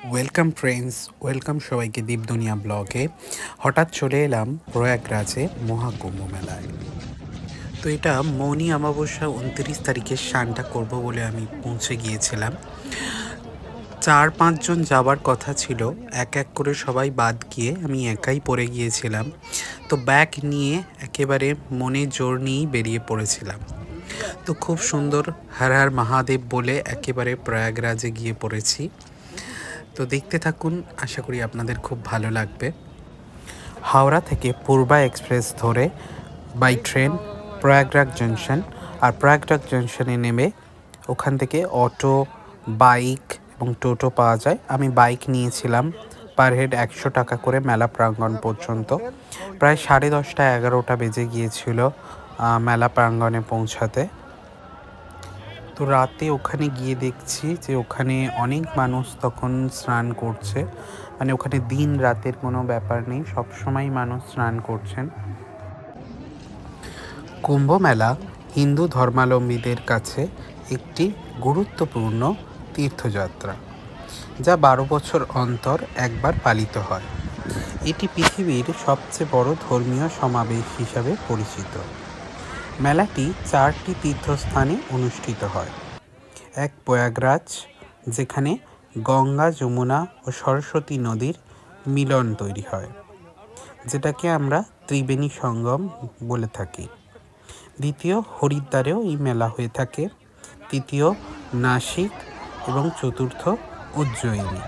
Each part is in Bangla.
ওয়েলকাম ফ্রেন্ডস, ওয়েলকাম সবাইকে দীপদুনিয়া ব্লগে। হঠাৎ চলে এলাম প্রয়াগরাজে মহাকুম্ভ মেলায়। তো এটা মৌনী অমাবস্যা 29 তারিখে স্নানটা করব বলে আমি পৌঁছে গিয়েছিলাম। 4-5 জন যাবার কথা ছিল, এক এক করে সবাই বাদ গিয়ে আমি একাই পড়ে গিয়েছিলাম। তো ব্যাগ নিয়ে একেবারে মনে জোর নিয়েই বেরিয়ে পড়েছিলাম। তো খুব সুন্দর হর হর মহাদেব বলে একেবারে প্রয়াগরাজে গিয়ে পড়েছি। তো দেখতে থাকুন, আশা করি আপনাদের খুব ভালো লাগবে। হাওড়া থেকে পূর্বা এক্সপ্রেস ধরে বাই ট্রেন প্রয়াগরাজ জংশন, আর প্রয়াগরাজ জংশনে নেমে ওখান থেকে অটো, বাইক এবং টোটো পাওয়া যায়। আমি বাইক নিয়েছিলাম, পার হেড 100 টাকা করে মেলা প্রাঙ্গণ পর্যন্ত। প্রায় 10:30-11টা বেজে গিয়েছিল মেলা প্রাঙ্গণে পৌঁছাতে। তো রাতে ওখানে গিয়ে দেখছি যে ওখানে অনেক মানুষ তখন স্নান করছে। মানে ওখানে দিন রাতের কোনো ব্যাপার নেই, সবসময় মানুষ স্নান করছেন। কুম্ভ মেলা হিন্দু ধর্মাবলম্বীদের কাছে একটি গুরুত্বপূর্ণ তীর্থযাত্রা, যা 12 বছর অন্তর একবার পালিত হয়। এটি পৃথিবীর সবচেয়ে বড় ধর্মীয় সমাবেশ হিসাবে পরিচিত। মেলাটি 4টি তীর্থস্থানে অনুষ্ঠিত হয়। এক, প্রয়াগরাজ, যেখানে গঙ্গা, যমুনা ও সরস্বতী নদীর মিলন তৈরি হয়, যেটাকে আমরা ত্রিবেণী সঙ্গম বলে থাকি। দ্বিতীয়, হরিদ্বারেও এই মেলা হয়ে থাকে। তৃতীয়, নাসিক, এবং চতুর্থ, উজ্জয়িনী।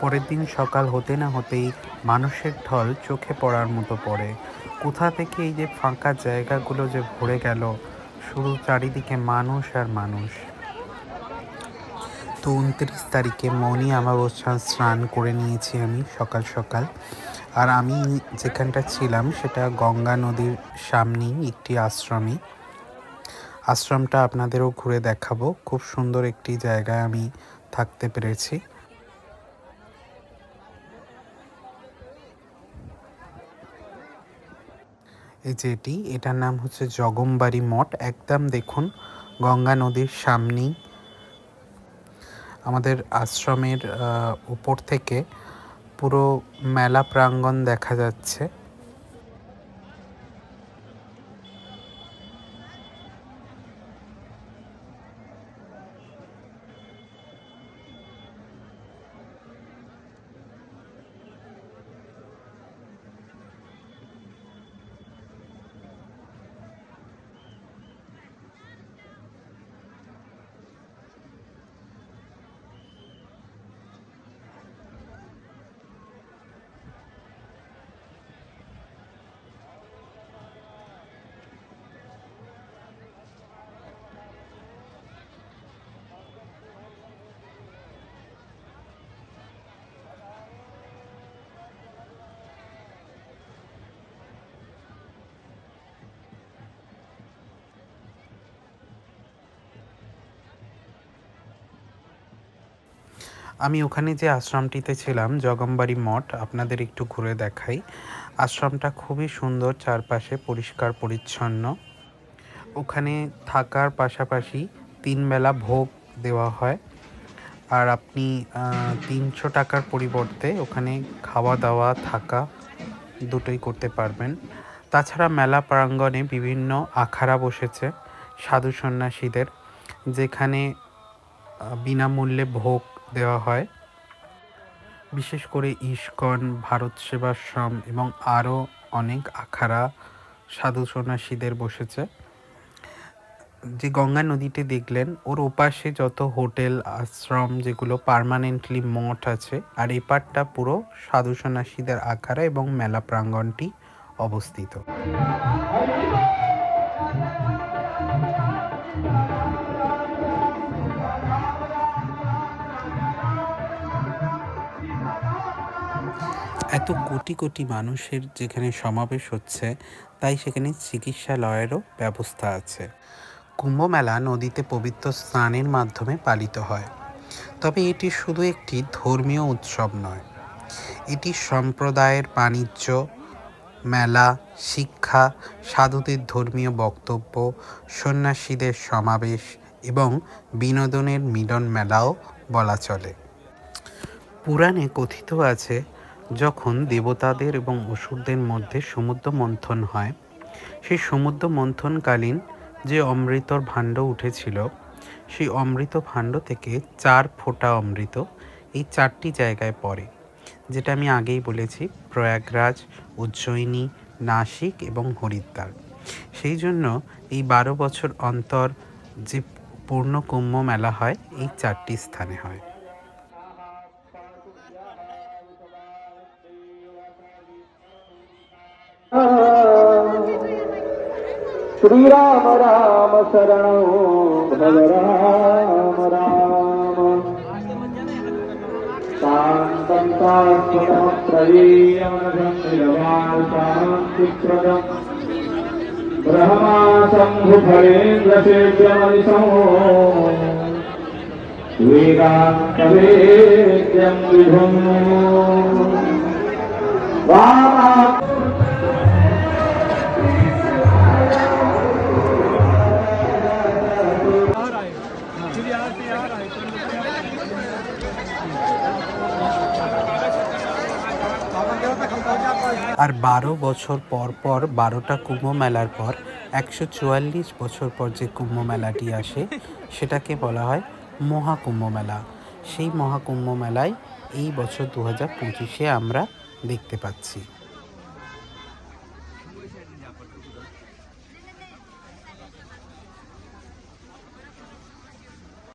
পরের দিন সকাল হতে না হতেই মানুষের ঢল চোখে পড়ার মতো পড়ে। কোথা থেকে এই যে ফাঁকা জায়গাগুলো যে ভরে গেল, শুধু চারিদিকে মানুষ আর মানুষ। তো 29 তারিখে মৌনী অমাবস্যা স্নান করে নিয়েছি আমি সকাল সকাল। আর আমি যেখানটা ছিলাম সেটা গঙ্গা নদীর সামনেই একটি আশ্রমে। আশ্রমটা আপনাদেরও ঘুরে দেখাবো। খুব সুন্দর একটি জায়গায় আমি থাকতে পেরেছি। এই যে এটার নাম হচ্ছে জগমবাড়ি মঠ। একদম দেখুন গঙ্গা নদীর সামনেই। আমাদের আশ্রমের উপর থেকে পুরো মেলা প্রাঙ্গণ দেখা যাচ্ছে। আমি ওখানে যে আশ্রমটিতে ছিলাম, জগমবাড়ি মঠ, আপনাদের একটু ঘুরে দেখাই। আশ্রমটা খুবই সুন্দর, চারপাশে পরিষ্কার পরিচ্ছন্ন। ওখানে থাকার পাশাপাশি 3 বেলা ভোগ দেওয়া হয়। আর আপনি 300 টাকার পরিবর্তে ওখানে খাওয়া দাওয়া থাকা দুটোই করতে পারবেন। তাছাড়া মেলা প্রাঙ্গণে বিভিন্ন আখাড়া বসেছে সাধু সন্ন্যাসীদের, যেখানে বিনামূল্যে ভোগ দেওয়া হয়। বিশেষ করে ইস্কন, ভারত সেবাশ্রম এবং আরও অনেক আখাড়া সাধু সন্ন্যাসীদের বসেছে। যে গঙ্গা নদীতে দেখলেন, ওর ওপাশে যত হোটেল, আশ্রম, যেগুলো পার্মানেন্টলি মঠ আছে, আর এপারটা পুরো সাধু সন্ন্যাসীদের আখাড়া এবং মেলা প্রাঙ্গণটি অবস্থিত। এত কোটি কোটি মানুষের যেখানে সমাবেশ হচ্ছে, তাই সেখানে চিকিৎসালয়েরও ব্যবস্থা আছে। কুম্ভ মেলা নদীতে পবিত্র স্নানের মাধ্যমে পালিত হয়। তবে এটি শুধু একটি ধর্মীয় উৎসব নয়, এটি সম্প্রদায়ের বাণিজ্য, মেলা, শিক্ষা, সাধুদের ধর্মীয় বক্তব্য, সন্ন্যাসীদের সমাবেশ এবং বিনোদনের মিলন মেলাও বলা চলে। পুরাণে কথিত আছে, যখন দেবতাদের এবং অসুরদের মধ্যে সমুদ্র মন্থন হয়, সেই সমুদ্র মন্থনকালীন যে অমৃতর ভাণ্ড উঠেছিল, সেই অমৃত ভাণ্ড থেকে 4 ফোঁটা অমৃত এই 4টি জায়গায় পড়ে, যেটা আমি আগেই বলেছি, প্রয়াগরাজ, উজ্জয়িনী, নাসিক এবং হরিদ্বার। সেই জন্য এই 12 বছর অন্তর যে পূর্ণ কুম্ভ মেলা হয়, এই 4টি স্থানে হয়। श्रीराम राम शरणो भव राम राम शान्तं शान्तिप्रदम् ब्रह्मा शम्भुफलेन्द्रसेव्यमनिशं वेदान्तवेद्यं विभुम् वामा আর 12 বছর পর পর 12টা কুম্ভ মেলার পর 144 বছর পর যে কুম্ভ মেলাটি আসে, সেটাকে বলা হয় মহাকুম্ভ মেলা। সেই মহাকুম্ভ মেলায় এই বছর 2025-এ আমরা দেখতে পাচ্ছি।